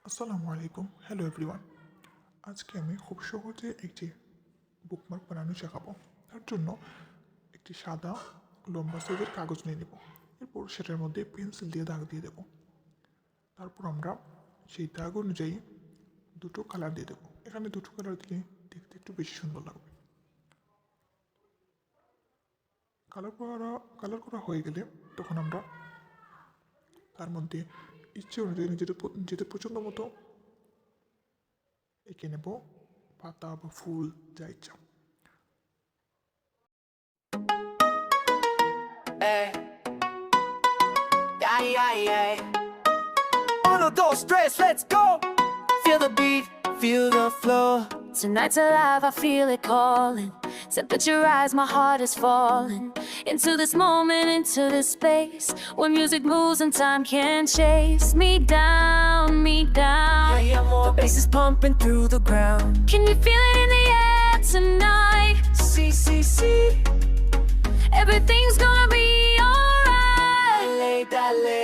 আসসালামু আলাইকুম, hello everyone. আজকে আমি খুব সহজে একটি বুকমার্ক বানানো শেখাবো। তার জন্য একটি সাদা লম্বা সাইজের কাগজ নিয়ে নেব। এরপর সেটার মধ্যে পেন্সিল দিয়ে দাগ দিয়ে দেব। তারপর আমরা সেই দাগ অনুযায়ী দুটো কালার দিয়ে দেবো। এখানে দুটো কালার দিলে দেখতে একটু বেশি সুন্দর লাগবে। কালার করা হয়ে গেলে তখন আমরা তার মধ্যে ইচ্ছে অনুযায়ী নিজেদের পছন্দ মতো এঁকে নেব পাতা বা ফুল যা ইচ্ছা। Ay, ay, ay, ay. Uno, dos, tres, let's go. Feel the beat, feel the flow. Tonight's alive, I feel it calling. Temperature rise, my heart is falling into this moment, into this space where music moves and time can't chase me down, me down. Yeah, more bass is pumping through the ground. Can you feel it in the air tonight? See, see, see. Everything's gonna be alright. Dale, dale.